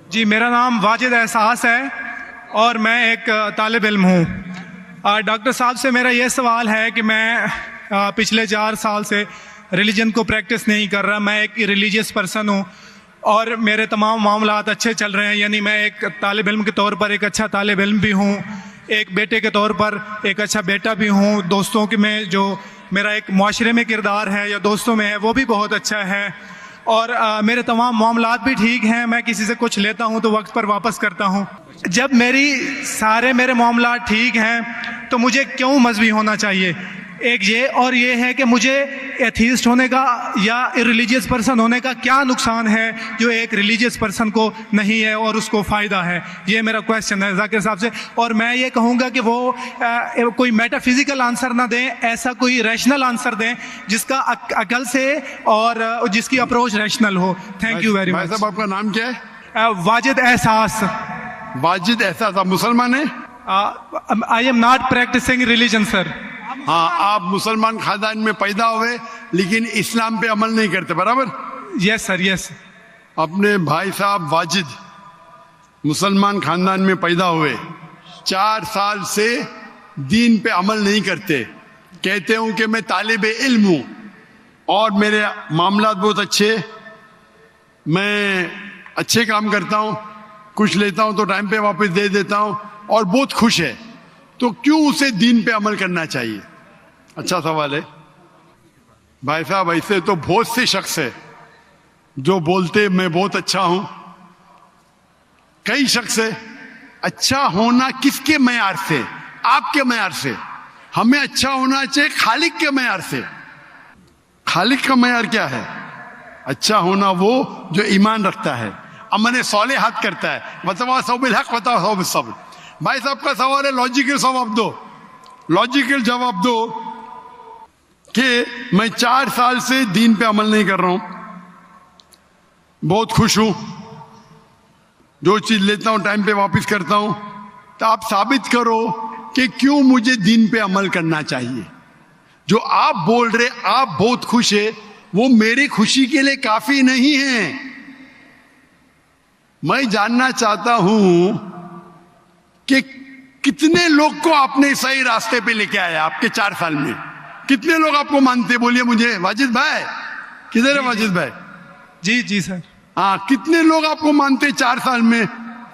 जी, मेरा नाम वाजिद एहसास है और मैं एक तालिब इल्म हूँ। डॉक्टर साहब से मेरा ये सवाल है कि मैं पिछले 4 साल से रिलीजन को प्रैक्टिस नहीं कर रहा। मैं एक रिलीजियस पर्सन हूँ और मेरे तमाम मामलात अच्छे चल रहे हैं, यानी मैं एक तालिब इल्म के तौर पर एक अच्छा तालिब इल्म भी हूँ, एक बेटे के तौर पर एक अच्छा बेटा भी हूँ। दोस्तों के में जो मेरा एक मुआशरे में किरदार है या दोस्तों में है वो भी बहुत अच्छा है और मेरे तमाम मामलात भी ठीक हैं। मैं किसी से कुछ लेता हूं तो वक्त पर वापस करता हूं। जब मेरे मामलात ठीक हैं तो मुझे क्यों मजहबी होना चाहिए? एक ये और ये है कि मुझे एथीस्ट होने का या रिलीजियस पर्सन होने का क्या नुकसान है जो एक रिलीजियस पर्सन को नहीं है और उसको फ़ायदा है? ये मेरा क्वेश्चन है जाकिर साहब से। और मैं ये कहूँगा कि वो कोई मेटाफिजिकल आंसर ना दें, ऐसा कोई रैशनल आंसर दें जिसका अकल से और जिसकी अप्रोच रैशनल हो। Thank you very much. साहब आपका नाम क्या है? वाजिद एहसास। वाजिद एहसास, आप मुसलमान हैं? I am not practising religion sir. हाँ, आप मुसलमान खानदान में पैदा हुए लेकिन इस्लाम पे अमल नहीं करते, बराबर? Yes sir, yes. अपने भाई साहब वाजिद मुसलमान खानदान में पैदा हुए, 4 साल से दीन पे अमल नहीं करते, कहते हूं कि मैं तालिबे इल्म हूं और मेरे मामलात बहुत अच्छे, मैं अच्छे काम करता हूं, कुछ लेता हूं तो टाइम पे वापस दे देता हूं और बहुत खुश है, तो क्यों उसे दीन पे अमल करना चाहिए? अच्छा सवाल है भाई साहब। ऐसे तो बहुत से शख्स है जो बोलते मैं बहुत अच्छा हूं। कई शख्स है। अच्छा होना किसके मयार से? आपके मयार से। हमें अच्छा होना चाहिए खालिक के मयार से। खालिक का मयार क्या है? अच्छा होना वो जो ईमान रखता है, अमल सौलेहात करता है, वतवासौ बिल हक वतवासौ बिस सब्र। भाई साहब का सवाल है, लॉजिकल जवाब दो, लॉजिकल जवाब दो कि मैं 4 साल से दीन पे अमल नहीं कर रहा हूं, बहुत खुश हूं, जो चीज लेता हूं टाइम पे वापस करता हूं, तो आप साबित करो कि क्यों मुझे दीन पे अमल करना चाहिए। जो आप बोल रहे आप बहुत खुश है, वो मेरी खुशी के लिए काफी नहीं है। मैं जानना चाहता हूं कि कितने लोग को आपने सही रास्ते पे लेके आया आपके 4 साल में? कितने लोग आपको मानते? बोलिए मुझे। वाजिद भाई किधर है? वाजिद भाई जी जी सर। हाँ, कितने लोग आपको मानते 4 साल में?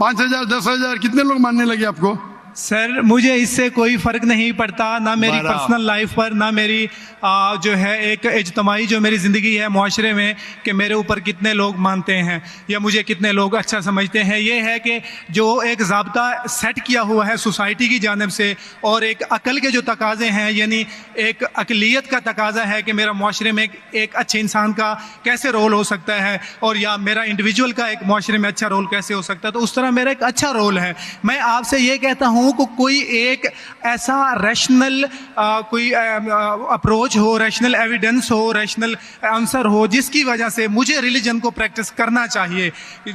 5,000 10,000 कितने लोग मानने लगे आपको? सर मुझे इससे कोई फ़र्क नहीं पड़ता, ना मेरी पर्सनल लाइफ पर, ना मेरी जो है एक इज्तमाही जो मेरी ज़िंदगी है मुआशरे में, कि मेरे ऊपर कितने लोग मानते हैं या मुझे कितने लोग अच्छा समझते हैं। ये है कि जो एक ज़ाब्ता सेट किया हुआ है सोसाइटी की जानिब से और एक अकल के जो तकाज़े हैं, यानी एक अकलियत का तकाज़ा है कि मेरा मुआशरे में एक अच्छे इंसान का कैसे रोल हो सकता है और या मेरा इंडिविजुअल का एक मुआशरे में अच्छा रोल कैसे हो सकता है, तो उस तरह मेरा एक अच्छा रोल है। मैं आपसे ये कहता हूँ को कोई एक ऐसा रैशनल कोई अप्रोच हो, रैशनल एविडेंस हो, रैशनल आंसर हो जिसकी वजह से मुझे रिलीजन को प्रैक्टिस करना चाहिए,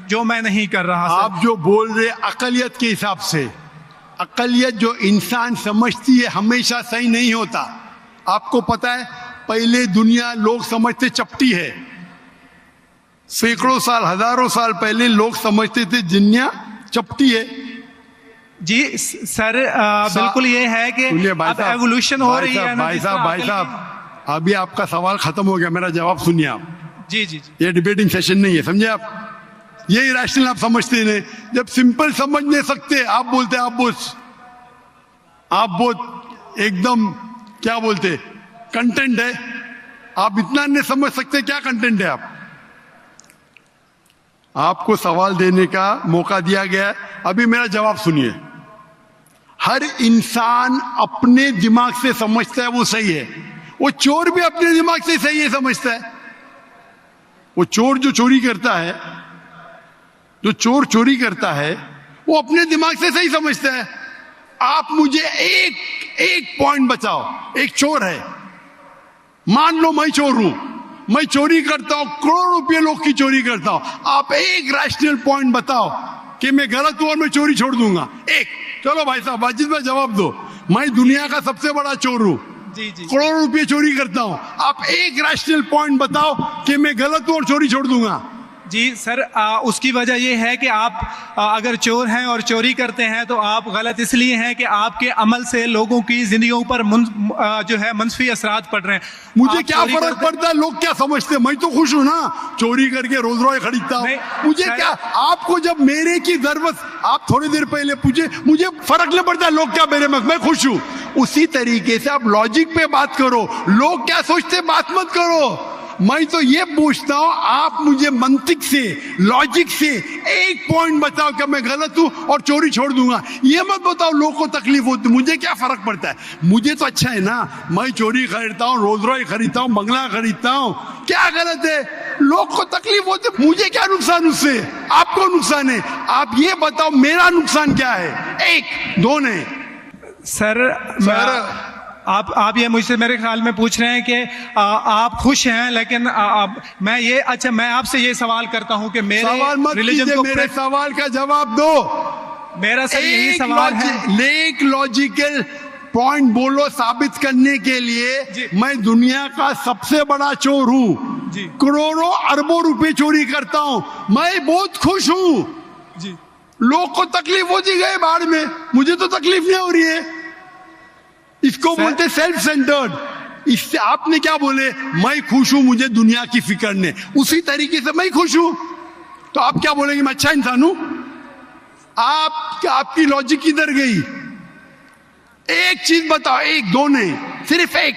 जो मैं नहीं कर रहा। आप जो बोल रहे अकलियत के हिसाब से, अकलियत जो इंसान समझती है हमेशा सही नहीं होता। आपको पता है, पहले दुनिया लोग समझते चपटी है। सैकड़ों साल, हजारों साल पहले लोग समझते थे दुनिया चपटी है। जी सर, बिल्कुल ये है कि अब एवोल्यूशन हो रही है। भाई साहब अभी आपका सवाल खत्म हो गया, मेरा जवाब सुनिए आप। जी जी जी। ये डिबेटिंग सेशन नहीं है, समझे आप? ये इरेशनल आप समझते नहीं। जब सिंपल समझ नहीं सकते आप बोलते आप बहुत एकदम क्या बोलते कंटेंट है। आप इतना नहीं समझ सकते क्या कंटेंट है। आपको सवाल देने का मौका दिया गया, अभी मेरा जवाब सुनिए। हर इंसान अपने दिमाग से समझता है वो सही है। वो चोर भी अपने दिमाग से सही है समझता है। वो चोर जो चोरी करता है, जो चोर चोरी करता है, वो अपने दिमाग से सही समझता है। आप मुझे एक पॉइंट बताओ। एक चोर है, मान लो मैं चोर हूं, मैं चोरी करता हूं, करोड़ों रुपये लोग की चोरी करता हूं। आप एक रैशनल पॉइंट बताओ कि मैं गलत हूं और मैं चोरी छोड़ दूंगा। एक। चलो भाई साहब वाजिद भाई जवाब दो। मैं दुनिया का सबसे बड़ा चोर हूं, करोड़ों रुपये चोरी करता हूं। आप एक रैशनल पॉइंट बताओ कि मैं गलत हूं और चोरी छोड़ दूंगा। जी सर, उसकी वजह ये है कि आप अगर चोर हैं और चोरी करते हैं तो आप गलत इसलिए हैं कि आपके अमल से लोगों की जिंदगियों पर जो है मनफी असरात पड़ रहे हैं। मुझे आप क्या चोरी फर्क पड़ता है लोग क्या समझते हैं, मैं तो खुश हूं ना, चोरी करके रोज रोज खरीदता हूं। नहीं, मुझे सर- क्या, आपको जब मेरे की जरूरत, आप थोड़ी देर पहले पूछे, मुझे फर्क नहीं पड़ता लोग क्या मेरे में, मैं खुश हूं। उसी तरीके से आप लॉजिक पे बात करो, लोग क्या सोचते बात मत करो। मैं तो ये पूछता हूं, आप मुझे मंतिक से, लॉजिक से एक पॉइंट बताओ कि मैं गलत हूं और चोरी छोड़ दूंगा। ये मत बताओ लोग को तकलीफ होती, मुझे क्या फर्क पड़ता है, मुझे तो अच्छा है ना। मैं चोरी खरीदता हूं, रोज रोज खरीदता हूं, बंगला खरीदता हूं, क्या गलत है? लोग को तकलीफ होती, मुझे क्या नुकसान उससे, आपको नुकसान है। आप ये बताओ मेरा नुकसान क्या है, एक दो नहीं। सर आप ये मुझसे मेरे ख्याल में पूछ रहे हैं कि आप खुश हैं, लेकिन मैं आपसे ये सवाल करता हूं कि मेरे सवाल मत रिलीजन कीजिए, को मेरे सवाल का जवाब दो। मेरा सर यही सवाल है। एक लॉजिकल पॉइंट बोलो साबित करने के लिए। जी। मैं दुनिया का सबसे बड़ा चोर हूं, जी। करोड़ों अरबों रुपए चोरी करता हूं, मैं बहुत खुश हूं। जी लोग को तकलीफ होती गए बाढ़ में, मुझे तो तकलीफ नहीं हो रही है। इसको बोलते सेल्फ सेंटर्ड। इससे आपने क्या बोले, मैं खुश हूं, मुझे दुनिया की फिक्र नहीं, उसी तरीके से मैं खुश हूं, तो आप क्या बोलेंगे मैं अच्छा इंसान हूं? आपकी लॉजिक किधर गई? एक चीज बताओ, एक दो नहीं, सिर्फ एक।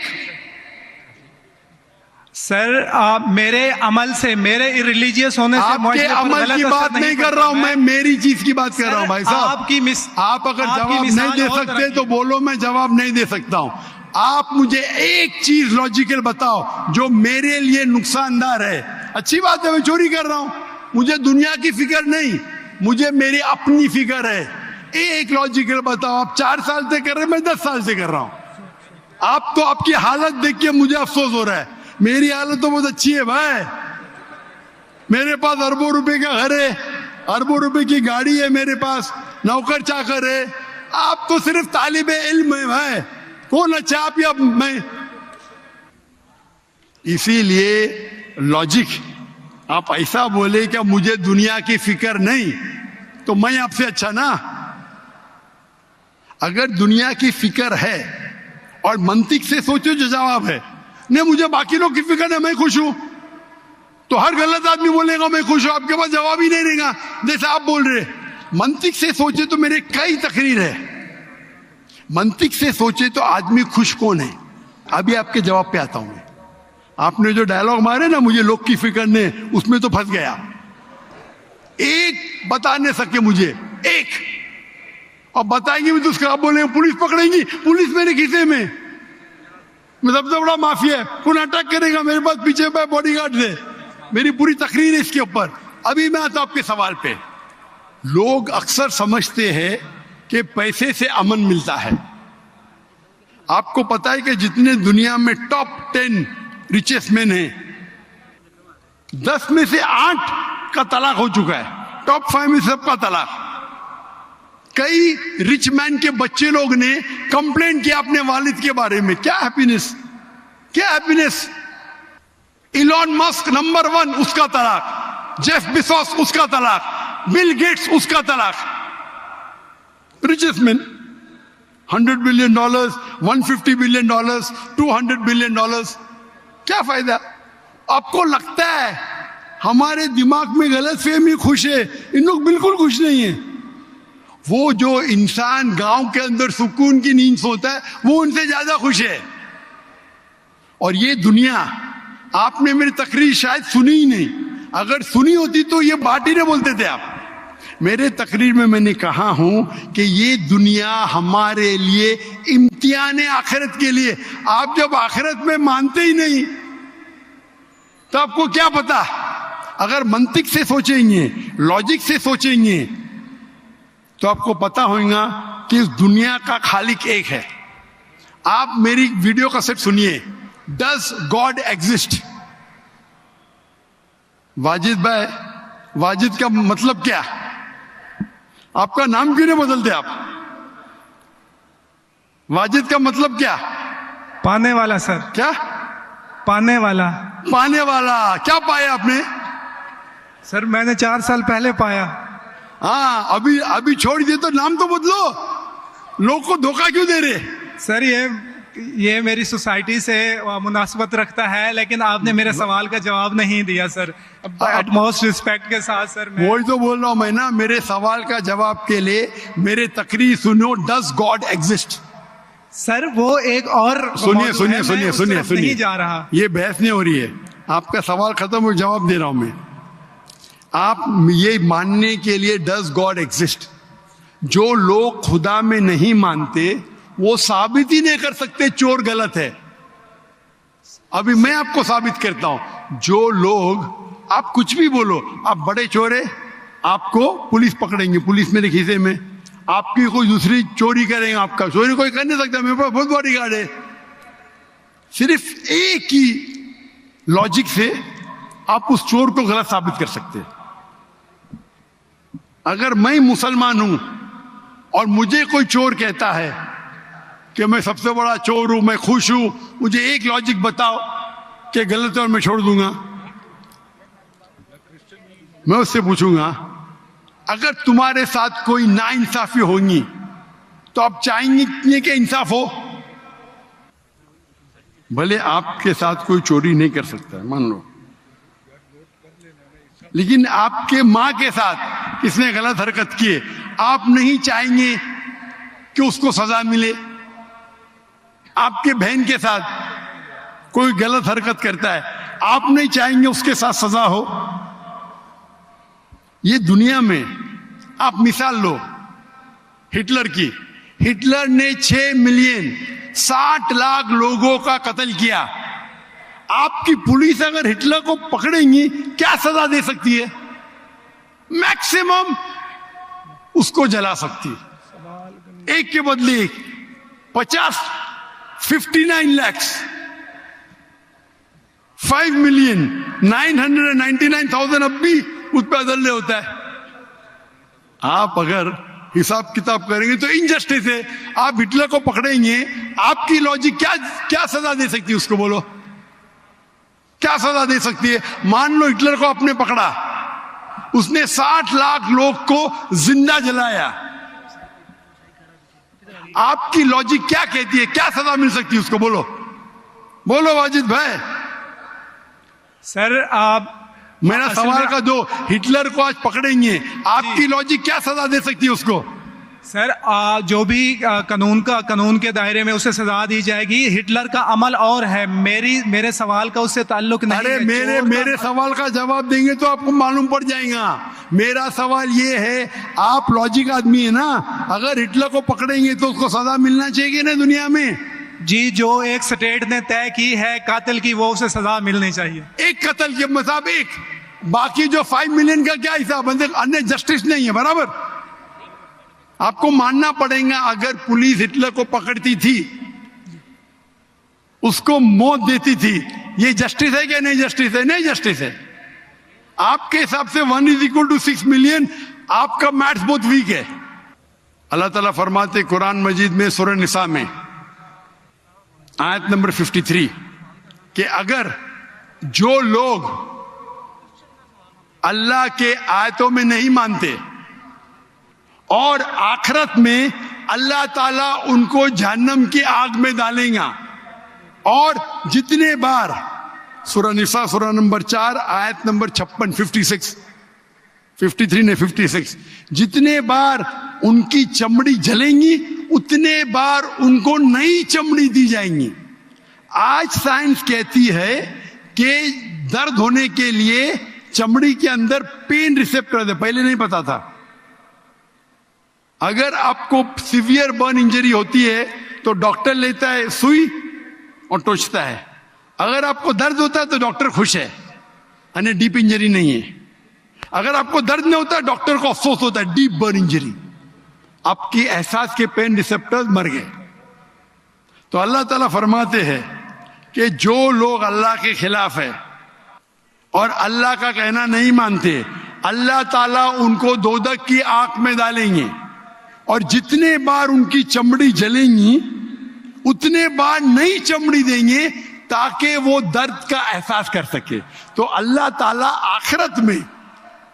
सर मेरे अमल से, मेरे रिलीजियस होने से आपके अमल की बात नहीं कर रहा हूं मैं, मेरी चीज की बात कर रहा हूं भाई साहब। आप अगर जवाब नहीं दे सकते तो बोलो, मैं जवाब नहीं दे सकता हूं। आप मुझे एक चीज लॉजिकल बताओ जो मेरे लिए नुकसानदार है। अच्छी बात है, मैं चोरी कर रहा हूं, मुझे दुनिया की फिक्र नहीं, मुझे मेरी अपनी फिक्र है। एक लॉजिकल बताओ। आप 4 साल से कर रहे हैं, मैं 10 साल से कर रहा हूं। आप तो आपकी हालत देख के मुझे अफसोस हो रहा है, मेरी हालत तो बहुत अच्छी है भाई। मेरे पास अरबों रुपए का घर है, अरबों रुपए की गाड़ी है मेरे पास, नौकर चाकर है। आप तो सिर्फ तालिबे इल्म है भाई, कौन अच्छा आप या मैं? इसीलिए लॉजिक, आप ऐसा बोले कि मुझे दुनिया की फिक्र नहीं, तो मैं आपसे अच्छा ना। अगर दुनिया की फिक्र है और मंतिक से सोचो जो जवाब है, नहीं मुझे बाकी लोग की फिक्र है, मैं खुश हूं, तो हर गलत आदमी बोलेगा मैं खुश हूं, आपके पास जवाब ही नहीं रहेगा जैसे आप बोल रहे। मंतिक से सोचे तो मेरे कई तकरीर है, मंतिक से सोचे तो आदमी खुश कौन है? अभी आपके जवाब पे आता हूं मैं। आपने जो डायलॉग मारे ना, मुझे लोग की फिक्र नहीं, उसमें तो फंस गया। एक बता नहीं सके मुझे, एक। अब बताएंगे भी तो उसका आप बोलेंगे पुलिस पकड़ेगी, पुलिस मेरे खीसे में, मैं सबसे बड़ा माफिया है, कौन अटैक करेगा, मेरे पास पीछे पे बॉडीगार्ड है। मेरी पूरी तकरीर है इसके ऊपर। अभी मैं आता हूं आपके सवाल पे। लोग अक्सर समझते हैं कि पैसे से अमन मिलता है। आपको पता है कि जितने दुनिया में टॉप 10 रिचेस्ट मैन हैं, 10 में से 8 का तलाक हो चुका है, टॉप 5 में सबका तलाक। कई रिच मैन के बच्चे लोग ने कंप्लेंट किया अपने वालिद के बारे में, क्या हैप्पीनेस, क्या हैप्पीनेस। इलॉन मस्क नंबर 1, उसका तलाक। जेफ बेजोस, उसका तलाक। बिल गेट्स, उसका तलाक। Richest man, $100 billion, $150 billion, $200 billion. क्या फायदा? आपको लगता है हमारे दिमाग में गलत फहमी, खुश है, इन लोग बिल्कुल खुश नहीं है। वो जो इंसान गांव के अंदर सुकून की नींद सोता है, वो उनसे ज्यादा खुश है। और ये दुनिया, आपने मेरी तकरीर शायद सुनी ही नहीं, अगर सुनी होती तो ये बात ही नहीं बोलते थे आप। मेरे तकरीर में मैंने कहा हूं कि ये दुनिया हमारे लिए इम्तिहान है आखिरत के लिए। आप जब आखिरत में मानते ही नहीं तो आपको क्या पता? अगर मंतिक से सोचेंगे, लॉजिक से सोचेंगे, तो आपको पता होगा कि इस दुनिया का खालिक एक है। आप मेरी वीडियो कैसेट सुनिए, डज गॉड एग्जिस्ट? वाजिद भाई, वाजिद का मतलब क्या? आपका नाम क्यों नहीं बदलते आप? वाजिद का मतलब क्या? पाने वाला सर। क्या? पाने वाला। पाने वाला। क्या पाया आपने? सर मैंने 4 साल पहले पाया। हाँ, अभी अभी छोड़ दिए तो नाम तो बदलो, लोग को धोखा क्यों दे रहे? सर ये मेरी सोसाइटी से मुनासबत रखता है, लेकिन आपने मेरे सवाल का जवाब नहीं दिया सर। एटमोस्ट रिस्पेक्ट के साथ सर, वही तो बोल रहा हूं मैं ना, मेरे सवाल का जवाब के लिए मेरे तकरीर सुनो। Does God exist? सर वो एक और सुनिए सुनिए सुनिए सुनिए सुनिए, नहीं जा रहा। ये बहस नहीं हो रही है, आपका सवाल खत्म हो, जवाब दे रहा हूं मैं। आप ये मानने के लिए डज गॉड एग्जिस्ट, जो लोग खुदा में नहीं मानते वो साबित ही नहीं कर सकते चोर गलत है। अभी मैं आपको साबित करता हूं, जो लोग, आप कुछ भी बोलो, आप बड़े चोर है, आपको पुलिस पकड़ेंगे, पुलिस मेरे खीसे में, आपकी कोई दूसरी चोरी करेंगे, आपका चोरी कोई कर नहीं सकता, मेरे पास बहुत बड़ी गार्ड है। सिर्फ एक ही लॉजिक से आप उस चोर को गलत साबित कर सकते हैं। अगर मैं मुसलमान हूं और मुझे कोई चोर कहता है कि मैं सबसे बड़ा चोर हूं, मैं खुश हूं, मुझे एक लॉजिक बताओ कि गलत है और मैं छोड़ दूंगा। मैं उससे पूछूंगा, अगर तुम्हारे साथ कोई नाइंसाफी होगी तो आप चाहेंगे कि इंसाफ हो? भले आपके साथ कोई चोरी नहीं कर सकता, मान लो, लेकिन आपके मां के साथ किसने गलत हरकत की है, आप नहीं चाहेंगे कि उसको सजा मिले? आपके बहन के साथ कोई गलत हरकत करता है, आप नहीं चाहेंगे उसके साथ सजा हो? ये दुनिया में आप मिसाल लो हिटलर की। हिटलर ने 6 मिलियन 60 लाख लोगों का कत्ल किया। आपकी पुलिस अगर हिटलर को पकड़ेंगी क्या सजा दे सकती है? मैक्सिमम उसको जला सकती है, एक के बदले एक। 59 लाख 5,999,000 अब भी उस पर अदल्य होता है। आप अगर हिसाब किताब करेंगे तो इनजस्टिस है। आप हिटलर को पकड़ेंगे, आपकी लॉजिक क्या सजा दे सकती है उसको? बोलो, क्या सजा दे सकती है? मान लो हिटलर को आपने पकड़ा, उसने 60 लाख लोग को जिंदा जलाया, आपकी लॉजिक क्या कहती है? क्या सजा मिल सकती है उसको? बोलो बोलो वाजिद भाई। सर आप मेरा सवाल का दो, हिटलर को आज पकड़ेंगे, आपकी लॉजिक क्या सजा दे सकती है उसको? सर जो भी कानून के दायरे में उसे सजा दी जाएगी। हिटलर का अमल और है, मेरे सवाल का उससे ताल्लुक नहीं अरे है। मेरे सवाल का जवाब देंगे तो आपको मालूम पड़ जाएगा। मेरा सवाल ये है, आप लॉजिक आदमी है ना, अगर हिटलर को पकड़ेंगे तो उसको सजा मिलना चाहिए ना दुनिया में? जी, जो एक स्टेट ने तय की है कातिल की, वो उसे सजा मिलनी चाहिए। एक कत्ल के मतलब एक, बाकी जो 5 मिलियन का क्या हिसाब? अन्य जस्टिस नहीं है, बराबर? आपको मानना पड़ेगा, अगर पुलिस हिटलर को पकड़ती थी, उसको मौत देती थी, ये जस्टिस है क्या? नहीं जस्टिस है, नहीं जस्टिस है। आपके हिसाब से 1=6 मिलियन, आपका मैथ्स बहुत वीक है। अल्लाह ताला फरमाते कुरान मजीद में सूरह निसा में आयत नंबर 53 कि अगर जो लोग अल्लाह के आयतों में नहीं मानते और आखिरत में अल्लाह ताला उनको जहन्नम की आग में डालेगा, और जितने बार, सूरह निसा सूरह नंबर 4 आयत नंबर 56, 53 ने 56, जितने बार उनकी चमड़ी जलेंगी उतने बार उनको नई चमड़ी दी जाएंगी। आज साइंस कहती है कि दर्द होने के लिए चमड़ी के अंदर पेन रिसेप्टर है, पहले नहीं पता था। अगर आपको सीवियर बर्न इंजरी होती है तो डॉक्टर लेता है सुई और टोचता है। अगर आपको दर्द होता है तो डॉक्टर खुश है, यानी डीप इंजरी नहीं है। अगर आपको दर्द नहीं होता, डॉक्टर को अफसोस होता है, डीप बर्न इंजरी, आपकी एहसास के पेन रिसेप्टर्स मर गए। तो अल्लाह ताला फरमाते हैं कि जो लोग अल्लाह के खिलाफ है और अल्लाह का कहना नहीं मानते, अल्लाह ताला उनको दोजख की आग में डालेंगे, और जितने बार उनकी चमड़ी जलेंगी उतने बार नई चमड़ी देंगे ताकि वो दर्द का एहसास कर सके। तो अल्लाह ताला आखिरत में